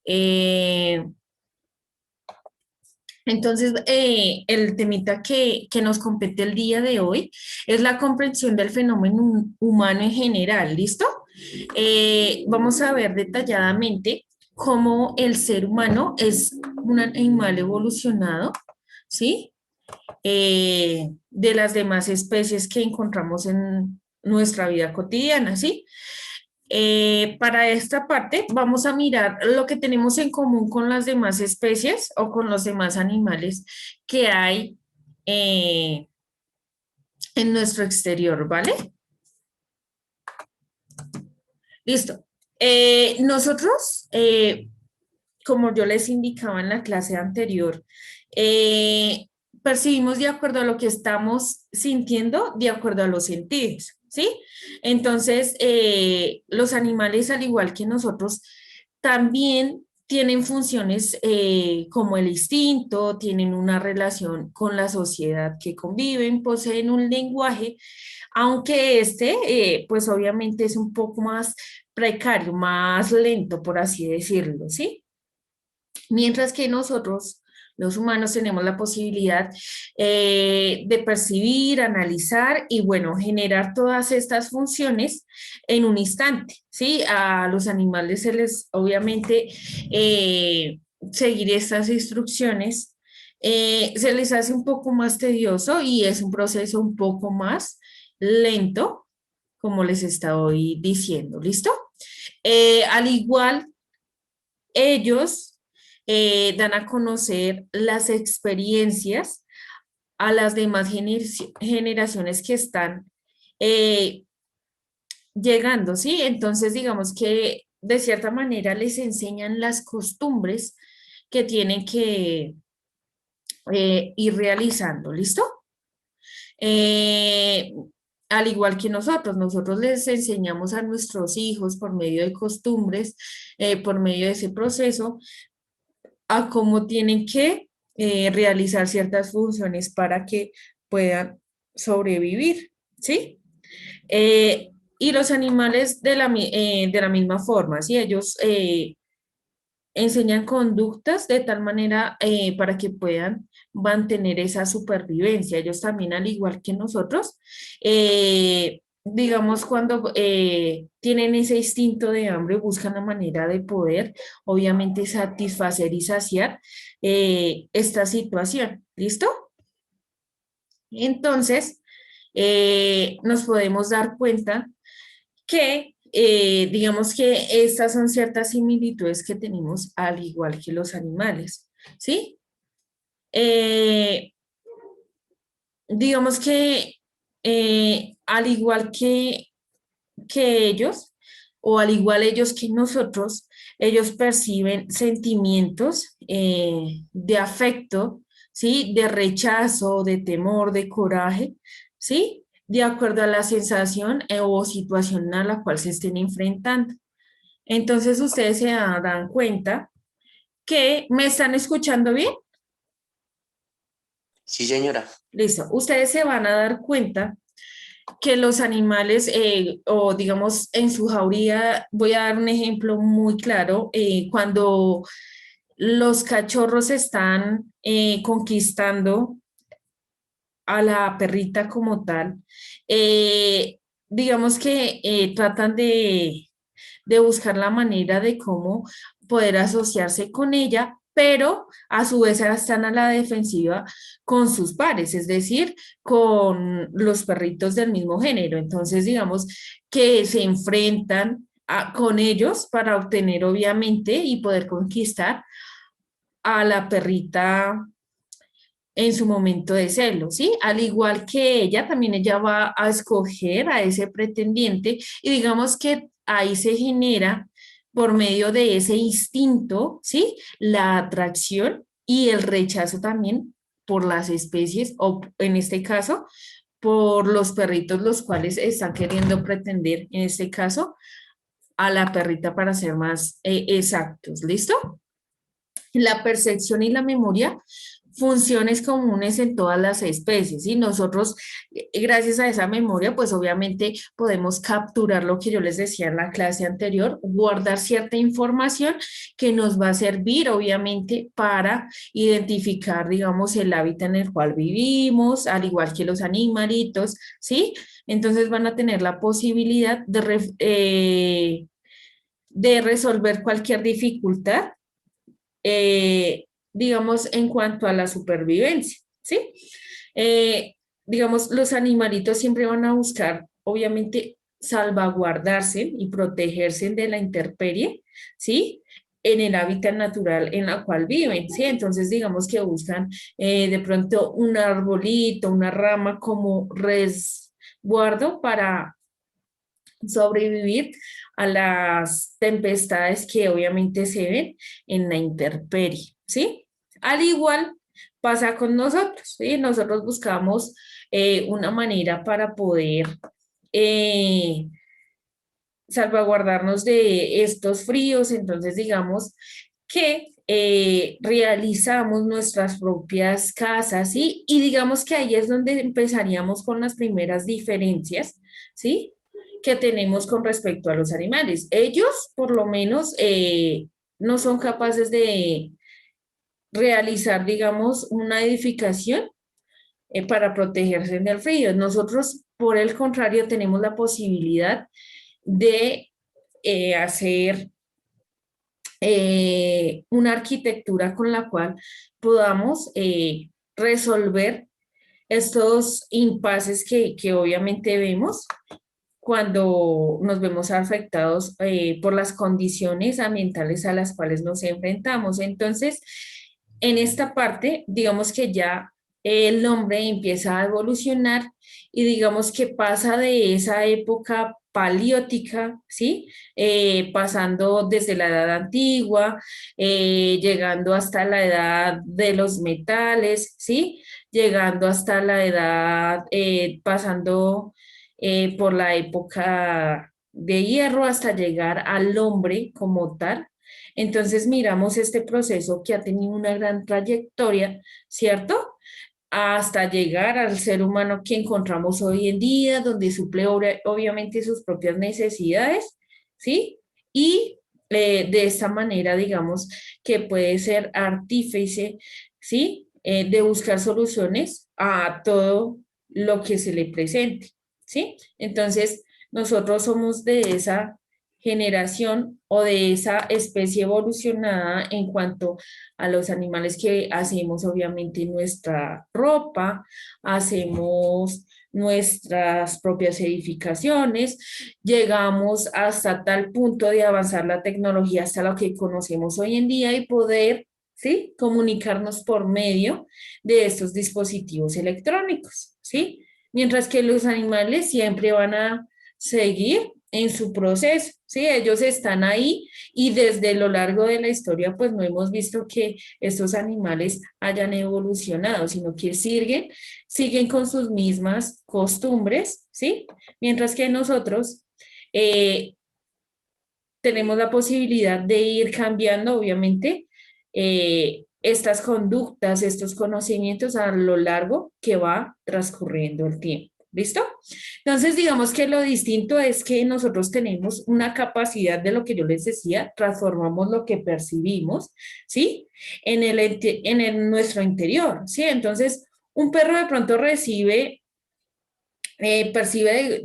Eh, el temita que nos compete el día de hoy es la comprensión del fenómeno humano en general, ¿listo? Vamos a ver detalladamente cómo el ser humano es un animal evolucionado, ¿sí? De las demás especies que encontramos en nuestra vida cotidiana, ¿sí? Para esta parte vamos a mirar lo que tenemos en común con las demás especies o con los demás animales que hay eh, en nuestro exterior, ¿vale? Listo. Nosotros, como yo les indicaba en la clase anterior, eh, percibimos de acuerdo a lo que estamos sintiendo, de acuerdo a los sentidos, ¿sí? Entonces, los animales, al igual que nosotros, también tienen funciones como el instinto, tienen una relación con la sociedad que conviven, poseen un lenguaje, aunque pues obviamente es un poco más precario, más lento, por así decirlo, ¿sí? Mientras que nosotros, los humanos, tenemos la posibilidad de percibir, analizar y, bueno, generar todas estas funciones en un instante, ¿sí? A los animales se les, obviamente, seguir estas instrucciones se les hace un poco más tedioso y es un proceso un poco más lento, como les estoy diciendo, ¿listo? Al igual ellos dan a conocer las experiencias a las demás generaciones que están eh, llegando, ¿sí? Entonces, digamos que de cierta manera les enseñan las costumbres que tienen que ir realizando, ¿listo? Eh, Al igual que nosotros les enseñamos a nuestros hijos por medio de costumbres, por medio de ese proceso, a cómo tienen que realizar ciertas funciones para que puedan sobrevivir, ¿sí? Y los animales de la misma forma, ¿sí? Ellos enseñan conductas de tal manera para que puedan mantener esa supervivencia. Ellos también, al igual que nosotros, digamos, cuando tienen ese instinto de hambre, buscan la manera de poder, obviamente, satisfacer y saciar esta situación. ¿Listo? Entonces, nos podemos dar cuenta que, digamos que estas son ciertas similitudes que tenemos al igual que los animales, ¿sí? Eh, digamos que al igual que ellos, o al igual ellos que nosotros, ellos perciben sentimientos de afecto, ¿sí? De rechazo, de temor, de coraje, ¿sí? De acuerdo a la sensación o situación a la cual se estén enfrentando. Entonces ustedes se darán cuenta que me están escuchando bien. Sí, señora. Listo. Ustedes se van a dar cuenta que los animales, o digamos en su jauría, voy a dar un ejemplo muy claro, cuando los cachorros están conquistando a la perrita como tal, eh, digamos que tratan de buscar la manera de cómo poder asociarse con ella, pero a su vez están a la defensiva con sus pares, es decir, con los perritos del mismo género. Entonces, digamos que se enfrentan con ellos para obtener, obviamente, y poder conquistar a la perrita en su momento de celo, ¿sí? Al igual que ella, también ella va a escoger a ese pretendiente y digamos que ahí se genera por medio de ese instinto, ¿sí? La atracción y el rechazo también por las especies o en este caso por los perritos los cuales están queriendo pretender, en este caso, a la perrita para ser más exactos, ¿listo? La percepción y la memoria funciones comunes en todas las especies y nosotros, gracias a esa memoria, pues obviamente podemos capturar lo que yo les decía en la clase anterior, guardar cierta información que nos va a servir obviamente para identificar, digamos, el hábitat en el cual vivimos, al igual que los animalitos, ¿sí? Entonces van a tener la posibilidad de resolver cualquier dificultad, digamos, en cuanto a la supervivencia, ¿sí? Eh, digamos, los animalitos siempre van a buscar, obviamente, salvaguardarse y protegerse de la intemperie, ¿sí? En el hábitat natural en la cual viven, ¿sí? Entonces, digamos que buscan de pronto un arbolito, una rama como resguardo para sobrevivir a las tempestades que obviamente se ven en la intemperie, ¿sí? Al igual pasa con nosotros, ¿sí? Nosotros buscamos una manera para poder eh, salvaguardarnos de estos fríos, entonces digamos que realizamos nuestras propias casas, ¿sí? Y digamos que ahí es donde empezaríamos con las primeras diferencias, ¿sí? Que tenemos con respecto a los animales. Ellos, por lo menos, no son capaces de realizar, digamos, una edificación para protegerse del frío. Nosotros, por el contrario, tenemos la posibilidad de hacer una arquitectura con la cual podamos resolver estos impases que obviamente vemos cuando nos vemos afectados por las condiciones ambientales a las cuales nos enfrentamos. Entonces, en esta parte, digamos que ya el hombre empieza a evolucionar y digamos que pasa de esa época paleótica, ¿sí? Pasando desde la edad antigua, llegando hasta la edad de los metales, ¿sí? Llegando hasta la edad, pasando por la época de hierro hasta llegar al hombre como tal. Entonces miramos este proceso que ha tenido una gran trayectoria, ¿cierto? Hasta llegar al ser humano que encontramos hoy en día, donde suple obviamente sus propias necesidades, ¿sí? Y de esta manera, digamos, que puede ser artífice, ¿sí? De buscar soluciones a todo lo que se le presente, ¿sí? Entonces, nosotros somos de esa generación o de esa especie evolucionada en cuanto a los animales que hacemos obviamente nuestra ropa, hacemos nuestras propias edificaciones, llegamos hasta tal punto de avanzar la tecnología hasta lo que conocemos hoy en día y poder, ¿sí? Comunicarnos por medio de estos dispositivos electrónicos, ¿sí? Mientras que los animales siempre van a seguir en su proceso, ¿sí? Ellos están ahí y desde lo largo de la historia, pues no hemos visto que estos animales hayan evolucionado, sino que siguen con sus mismas costumbres, ¿sí? Mientras que nosotros eh, tenemos la posibilidad de ir cambiando, obviamente, estas conductas, estos conocimientos a lo largo que va transcurriendo el tiempo. ¿Listo? Entonces, digamos que lo distinto es que nosotros tenemos una capacidad de lo que yo les decía, transformamos lo que percibimos, ¿sí? Nuestro interior, ¿sí? Entonces, un perro de pronto percibe,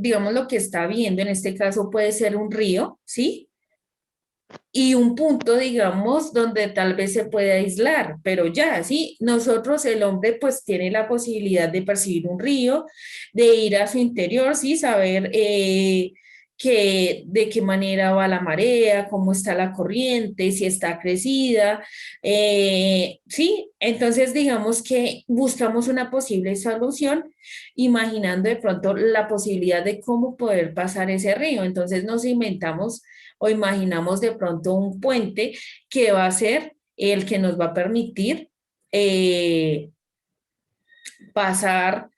digamos, lo que está viendo, en este caso puede ser un río, ¿sí? Y un punto, digamos, donde tal vez se puede aislar, pero ya, sí, nosotros, el hombre, pues tiene la posibilidad de percibir un río, de ir a su interior, sí, saber de qué manera va la marea, cómo está la corriente, si está crecida, sí, entonces digamos que buscamos una posible solución, imaginando de pronto la posibilidad de cómo poder pasar ese río, entonces nos inventamos o imaginamos de pronto un puente que va a ser el que nos va a permitir eh, pasar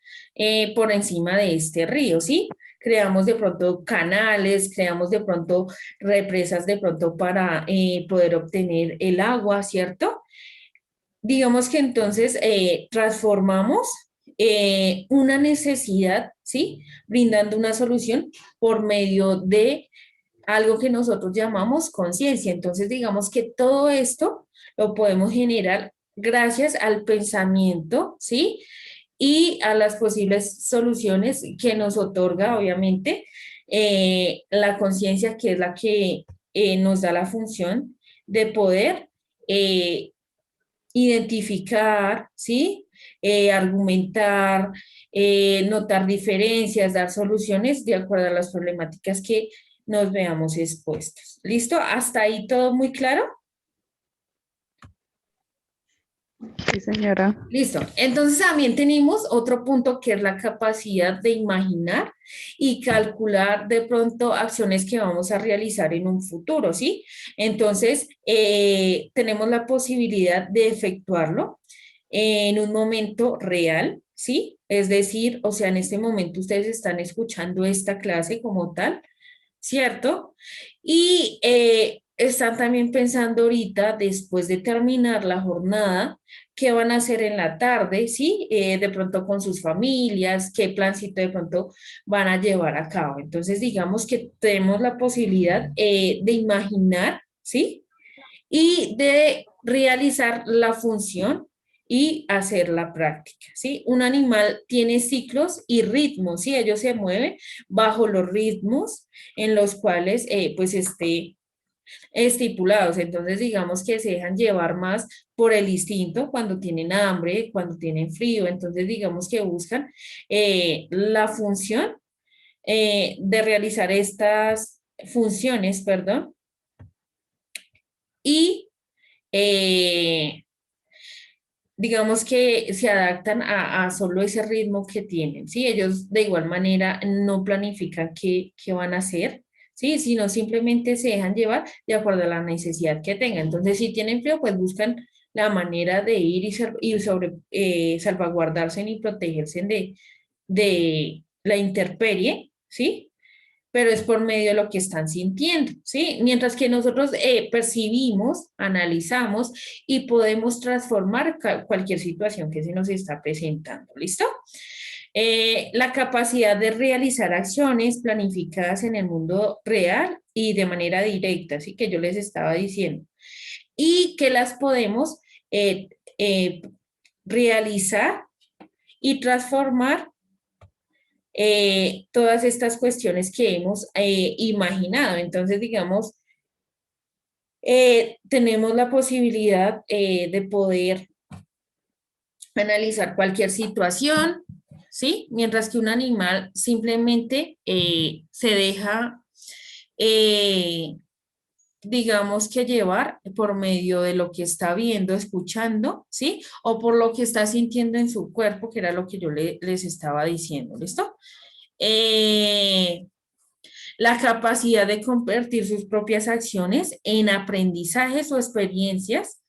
por encima de este río, ¿sí? Creamos de pronto canales, creamos de pronto represas de pronto para poder obtener el agua, ¿cierto? digamos que entonces transformamos una necesidad, ¿sí? Brindando una solución por medio de algo que nosotros llamamos conciencia. Entonces, digamos que todo esto lo podemos generar gracias al pensamiento, ¿sí? Y a las posibles soluciones que nos otorga, obviamente, la conciencia, que es la que nos da la función de poder eh, identificar, ¿sí? Argumentar, notar diferencias, dar soluciones de acuerdo a las problemáticas que nos veamos expuestos. ¿Listo? ¿Hasta ahí todo muy claro? Sí, señora. Listo. Entonces también tenemos otro punto que es la capacidad de imaginar y calcular de pronto acciones que vamos a realizar en un futuro, ¿sí? Entonces, tenemos la posibilidad de efectuarlo en un momento real, ¿sí? Es decir, o sea, en este momento ustedes están escuchando esta clase como tal, ¿cierto? Y están también pensando ahorita, después de terminar la jornada, qué van a hacer en la tarde, ¿sí? De pronto con sus familias, qué plancito de pronto van a llevar a cabo. Entonces, digamos que tenemos la posibilidad de imaginar, ¿sí? Y de realizar la función y hacer la práctica, ¿sí? Un animal tiene ciclos y ritmos, ¿sí? Ellos se mueven bajo los ritmos en los cuales, pues, estipulados. Entonces, digamos que se dejan llevar más por el instinto cuando tienen hambre, cuando tienen frío. Entonces, digamos que buscan la función de realizar estas funciones, perdón, y eh, digamos que se adaptan a solo ese ritmo que tienen, ¿sí? Ellos de igual manera no planifican qué van a hacer, ¿sí? Sino simplemente se dejan llevar de acuerdo a la necesidad que tengan. Entonces, si tienen frío, pues buscan la manera de ir y salvaguardarse y protegerse de la intemperie, ¿sí? Pero es por medio de lo que están sintiendo, ¿sí? Mientras que nosotros percibimos, analizamos y podemos transformar cualquier situación que se nos está presentando, ¿listo? La capacidad de realizar acciones planificadas en el mundo real y de manera directa, así que yo les estaba diciendo, y que las podemos eh, eh, realizar y transformar todas estas cuestiones que hemos imaginado. Entonces, digamos, tenemos la posibilidad de poder analizar cualquier situación, ¿sí? Mientras que un animal simplemente se deja, eh, digamos que llevar por medio de lo que está viendo, escuchando, ¿sí? O por lo que está sintiendo en su cuerpo, que era lo que yo les estaba diciendo, ¿listo? Eh, la capacidad de convertir sus propias acciones en aprendizajes o experiencias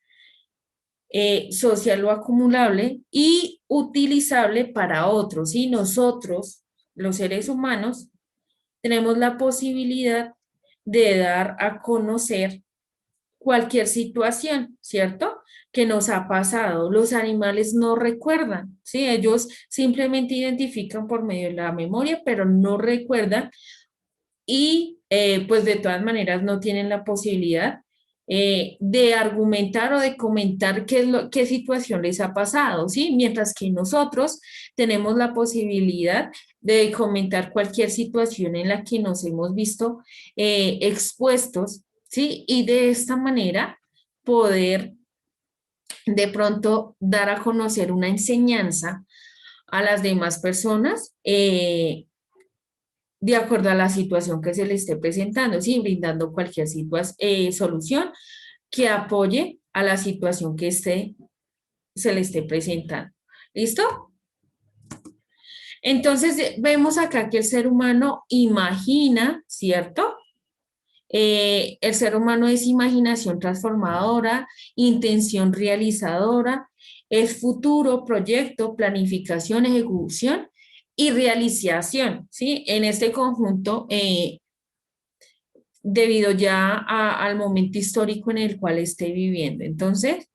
social o acumulable y utilizable para otros. Y nosotros, los seres humanos, tenemos la posibilidad de dar a conocer cualquier situación, ¿cierto? Que nos ha pasado. Los animales no recuerdan, ¿sí? Ellos simplemente identifican por medio de la memoria, pero no recuerdan y pues de todas maneras no tienen la posibilidad de argumentar o de comentar qué situación les ha pasado, ¿sí? Mientras que nosotros tenemos la posibilidad de comentar cualquier situación en la que nos hemos visto expuestos, ¿sí? Y de esta manera poder de pronto dar a conocer una enseñanza a las demás personas de acuerdo a la situación que se le esté presentando, sí, brindando cualquier solución que apoye a la situación que se le esté presentando. ¿Listo? Entonces, vemos acá que el ser humano imagina, ¿cierto? El ser humano es imaginación transformadora, intención realizadora, es futuro, proyecto, planificación, ejecución y realización, ¿sí? En este conjunto debido ya al momento histórico en el cual esté viviendo. Entonces,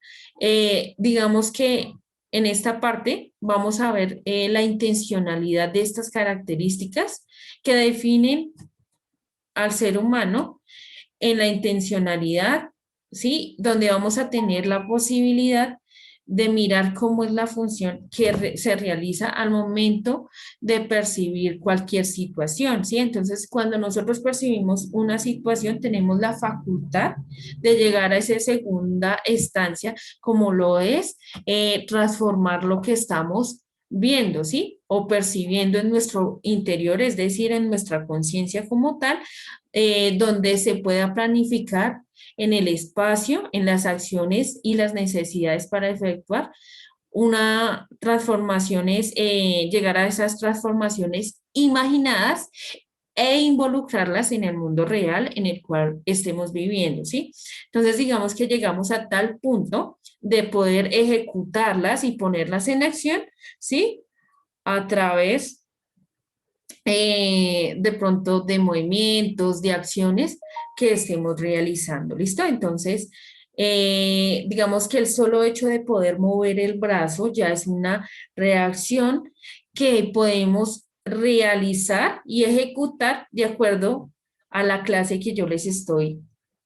digamos que en esta parte vamos a ver la intencionalidad de estas características que definen al ser humano en la intencionalidad, ¿sí? Donde vamos a tener la posibilidad de mirar cómo es la función que se realiza al momento de percibir cualquier situación, ¿sí? Entonces, cuando nosotros percibimos una situación, tenemos la facultad de llegar a esa segunda estancia, como lo es transformar lo que estamos viendo, ¿sí? O percibiendo en nuestro interior, es decir, en nuestra conciencia como tal, donde se pueda planificar en el espacio, en las acciones y las necesidades para efectuar una transformaciones, llegar a esas transformaciones imaginadas e involucrarlas en el mundo real en el cual estemos viviendo, ¿sí? Entonces, digamos que llegamos a tal punto de poder ejecutarlas y ponerlas en acción, ¿sí? A través de pronto de movimientos, de acciones que estemos realizando. ¿Listo? Entonces, digamos que el solo hecho de poder mover el brazo ya es una reacción que podemos realizar y ejecutar de acuerdo a la clase que yo les estoy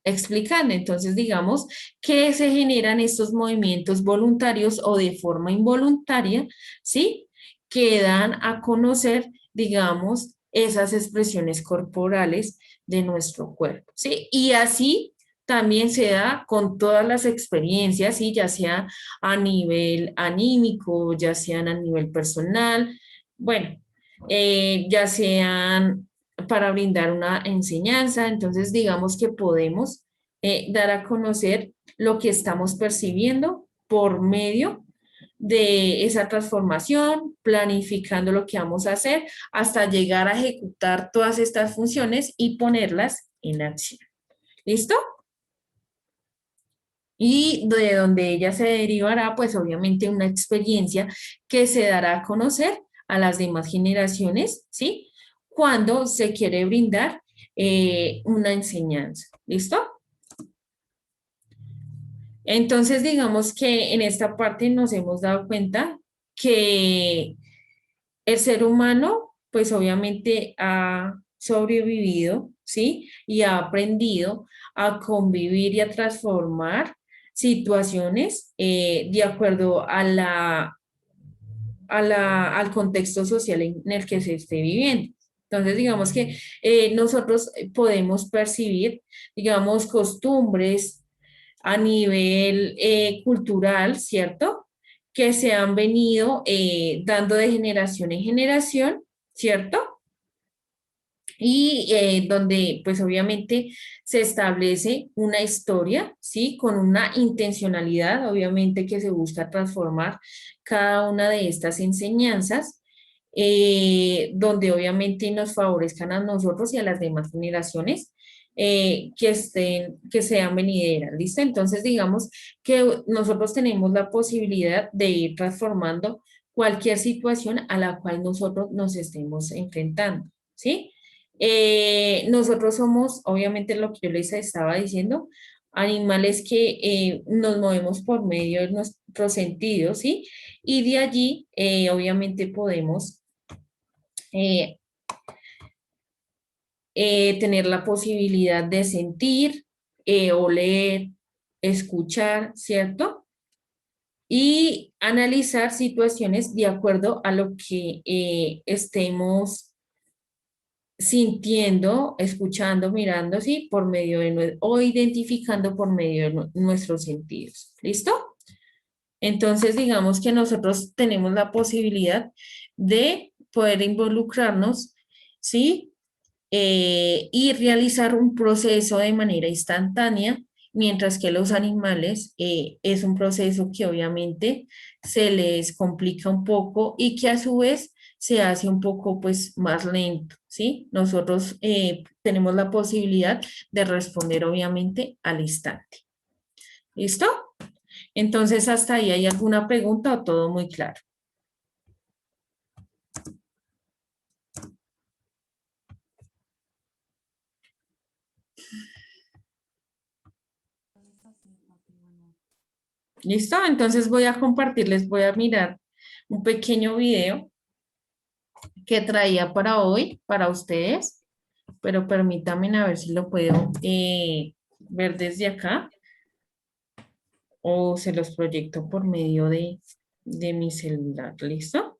explicando. Entonces, digamos que se generan estos movimientos voluntarios o de forma involuntaria, ¿sí? Que dan a conocer, digamos, esas expresiones corporales de nuestro cuerpo, ¿sí? Y así también se da con todas las experiencias, ¿sí? Ya sea a nivel anímico, ya sean a nivel personal, bueno, ya sean para brindar una enseñanza, entonces digamos que podemos dar a conocer lo que estamos percibiendo por medio de esa transformación, planificando lo que vamos a hacer hasta llegar a ejecutar todas estas funciones y ponerlas en acción. ¿Listo? Y de donde ella se derivará, pues obviamente una experiencia que se dará a conocer a las demás generaciones, ¿sí? Cuando se quiere brindar una enseñanza. ¿Listo? Entonces, digamos que en esta parte nos hemos dado cuenta que el ser humano, pues obviamente ha sobrevivido, ¿sí? Y ha aprendido a convivir y a transformar situaciones de acuerdo a al contexto social en el que se esté viviendo. Entonces, digamos que nosotros podemos percibir, digamos, costumbres a nivel cultural, ¿cierto? Que se han venido dando de generación en generación, ¿cierto? Y donde pues obviamente se establece una historia, ¿sí? Con una intencionalidad, obviamente que se busca transformar cada una de estas enseñanzas, donde obviamente nos favorezcan a nosotros y a las demás generaciones que sean venideras, ¿listo? Entonces digamos que nosotros tenemos la posibilidad de ir transformando cualquier situación a la cual nosotros nos estemos enfrentando, ¿sí? Nosotros somos, obviamente lo que yo les estaba diciendo, animales que nos movemos por medio de nuestros sentidos, ¿sí? Y de allí, obviamente, podemos eh, tener la posibilidad de sentir, oler, escuchar, ¿cierto? Y analizar situaciones de acuerdo a lo que estemos sintiendo, escuchando, mirando, sí, por medio de o identificando por medio de nuestros sentidos. ¿Listo? Entonces, digamos que nosotros tenemos la posibilidad de poder involucrarnos, ¿sí? Y realizar un proceso de manera instantánea, mientras que los animales es un proceso que obviamente se les complica un poco y que a su vez se hace un poco pues más lento, ¿sí? Nosotros tenemos la posibilidad de responder obviamente al instante. ¿Listo? Entonces, hasta ahí hay alguna pregunta o todo muy claro. ¿Listo? Entonces voy a compartirles, voy a mirar un pequeño video que traía para hoy, para ustedes, pero permítanme a ver si lo puedo ver desde acá o se los proyecto por medio de mi celular. ¿Listo?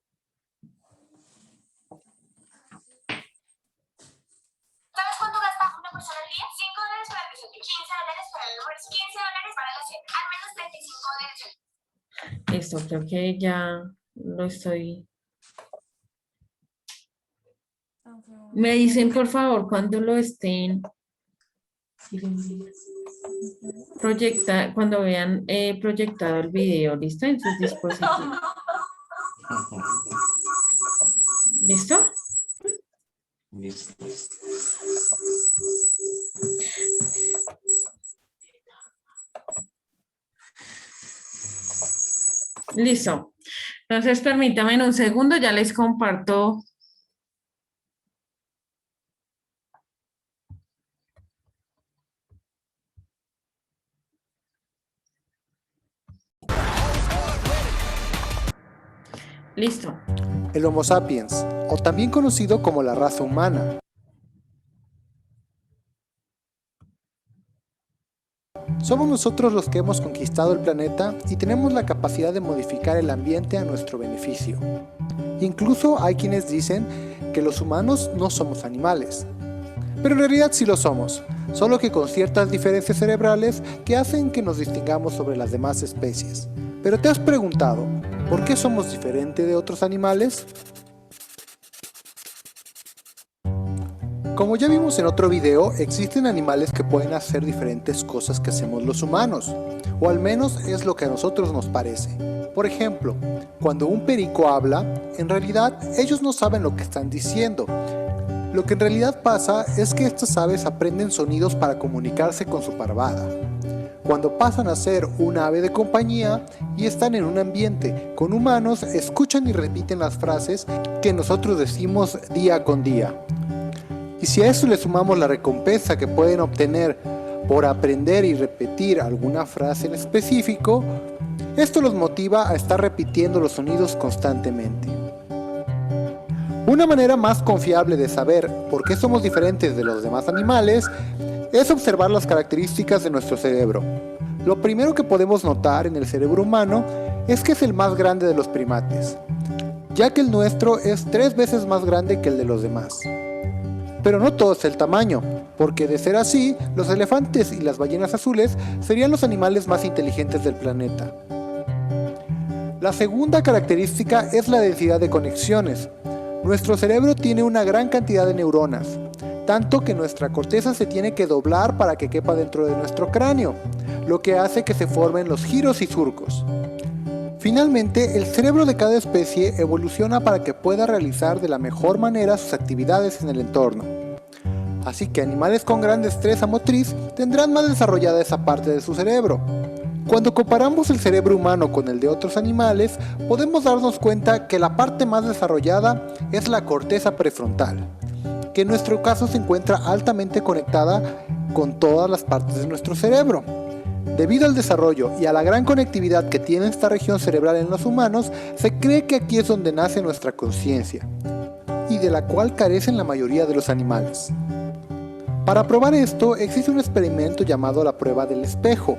¿Sabes cuánto gasta una persona al día? $5 para el desayuno, $15 para el almuerzo, $15 para la cena, al menos $35. Listo, creo que ya lo estoy. Me dicen, por favor, cuando lo estén cuando vean proyectado el video, ¿listo? En sus dispositivos. ¿Listo? Listo. Listo. Entonces, permítame en un segundo, ya les comparto. Listo. El Homo sapiens, o también conocido como la raza humana, somos nosotros los que hemos conquistado el planeta y tenemos la capacidad de modificar el ambiente a nuestro beneficio. Incluso hay quienes dicen que los humanos no somos animales, pero en realidad sí lo somos, solo que con ciertas diferencias cerebrales que hacen que nos distingamos sobre las demás especies. Pero ¿te has preguntado por qué somos diferentes de otros animales? Como ya vimos en otro video, existen animales que pueden hacer diferentes cosas que hacemos los humanos, o al menos es lo que a nosotros nos parece. Por ejemplo, cuando un perico habla, en realidad ellos no saben lo que están diciendo. Lo que en realidad pasa es que estas aves aprenden sonidos para comunicarse con su parvada. Cuando pasan a ser un ave de compañía y están en un ambiente con humanos, escuchan y repiten las frases que nosotros decimos día con día. Y si a eso le sumamos la recompensa que pueden obtener por aprender y repetir alguna frase en específico, esto los motiva a estar repitiendo los sonidos constantemente. Una manera más confiable de saber por qué somos diferentes de los demás animales es observar las características de nuestro cerebro. Lo primero que podemos notar en el cerebro humano es que es el más grande de los primates, ya que el nuestro es 3 veces más grande que el de los demás. Pero no todo es el tamaño, porque de ser así, los elefantes y las ballenas azules serían los animales más inteligentes del planeta. La segunda característica es la densidad de conexiones. Nuestro cerebro tiene una gran cantidad de neuronas, tanto que nuestra corteza se tiene que doblar para que quepa dentro de nuestro cráneo, lo que hace que se formen los giros y surcos. Finalmente, el cerebro de cada especie evoluciona para que pueda realizar de la mejor manera sus actividades en el entorno. Así que animales con gran destreza motriz tendrán más desarrollada esa parte de su cerebro. Cuando comparamos el cerebro humano con el de otros animales, podemos darnos cuenta que la parte más desarrollada es la corteza prefrontal, que en nuestro caso se encuentra altamente conectada con todas las partes de nuestro cerebro. Debido al desarrollo y a la gran conectividad que tiene esta región cerebral en los humanos, se cree que aquí es donde nace nuestra conciencia, y de la cual carecen la mayoría de los animales. Para probar esto, existe un experimento llamado la prueba del espejo,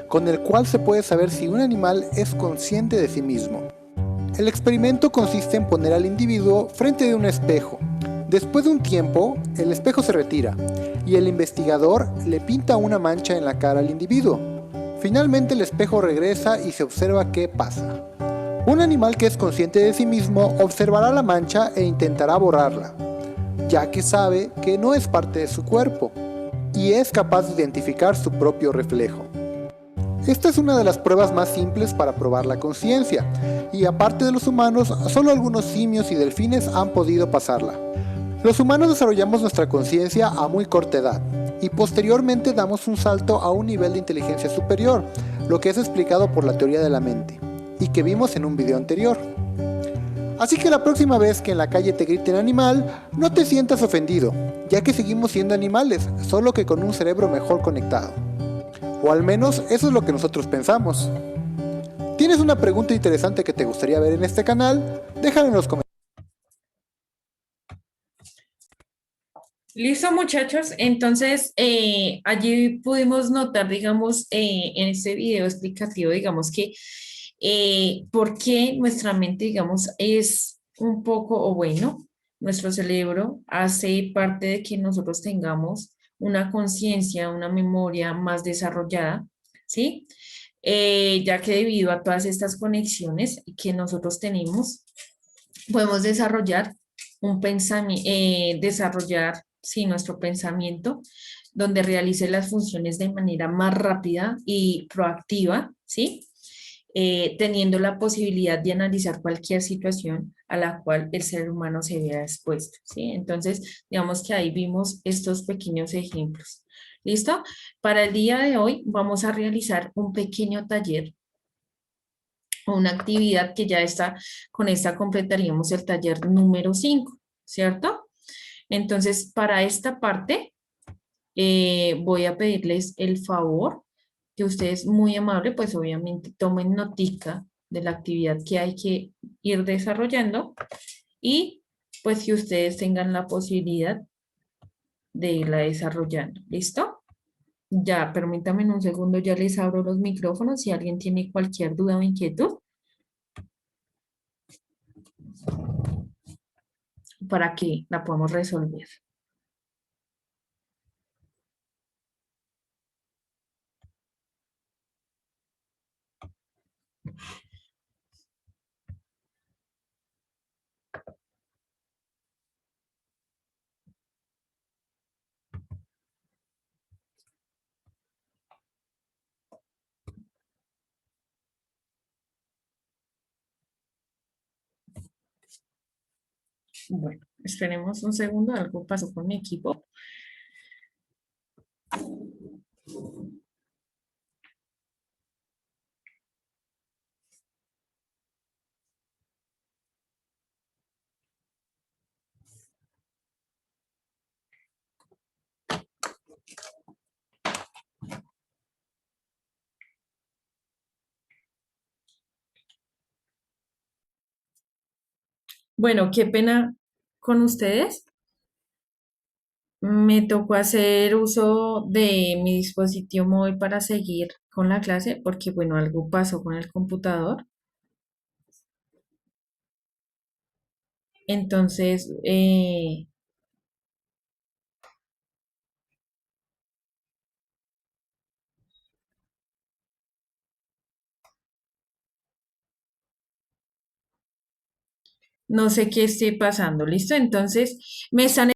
con el cual se puede saber si un animal es consciente de sí mismo. El experimento consiste en poner al individuo frente de un espejo. Después de un tiempo, el espejo se retira y el investigador le pinta una mancha en la cara al individuo. Finalmente el espejo regresa y se observa qué pasa. Un animal que es consciente de sí mismo observará la mancha e intentará borrarla, ya que sabe que no es parte de su cuerpo y es capaz de identificar su propio reflejo. Esta es una de las pruebas más simples para probar la conciencia, y aparte de los humanos, solo algunos simios y delfines han podido pasarla. Los humanos desarrollamos nuestra conciencia a muy corta edad, y posteriormente damos un salto a un nivel de inteligencia superior, lo que es explicado por la teoría de la mente, y que vimos en un video anterior. Así que la próxima vez que en la calle te griten animal, no te sientas ofendido, ya que seguimos siendo animales, solo que con un cerebro mejor conectado. O al menos eso es lo que nosotros pensamos. ¿Tienes una pregunta interesante que te gustaría ver en este canal? Déjala en los comentarios. Listo, muchachos. Entonces, allí pudimos notar, digamos, en este video explicativo, digamos que por qué nuestra mente, digamos, es un poco, o bueno, nuestro cerebro hace parte de que nosotros tengamos una conciencia, una memoria más desarrollada, ¿sí? Ya que debido a todas estas conexiones que nosotros tenemos, podemos desarrollar un pensamiento, desarrollar, sí, nuestro pensamiento, donde realice las funciones de manera más rápida y proactiva, ¿sí? Teniendo la posibilidad de analizar cualquier situación a la cual el ser humano se vea expuesto, ¿sí? Entonces, digamos que ahí vimos estos pequeños ejemplos. ¿Listo? Para el día de hoy vamos a realizar un pequeño taller, una actividad que ya está, con esta completaríamos el taller número 5, ¿cierto? Entonces, para esta parte, voy a pedirles el favor que ustedes, muy amable, pues obviamente tomen notica de la actividad que hay que ir desarrollando y pues que ustedes tengan la posibilidad de irla desarrollando. ¿Listo? Ya, permítanme un segundo, ya les abro los micrófonos si alguien tiene cualquier duda o inquietud para que la podamos resolver. Bueno, esperemos un segundo, algo pasó con mi equipo. Bueno, qué pena con ustedes. Me tocó hacer uso de mi dispositivo móvil para seguir con la clase porque, bueno, algo pasó con el computador. Entonces, no sé qué esté pasando. ¿Listo? Entonces, me están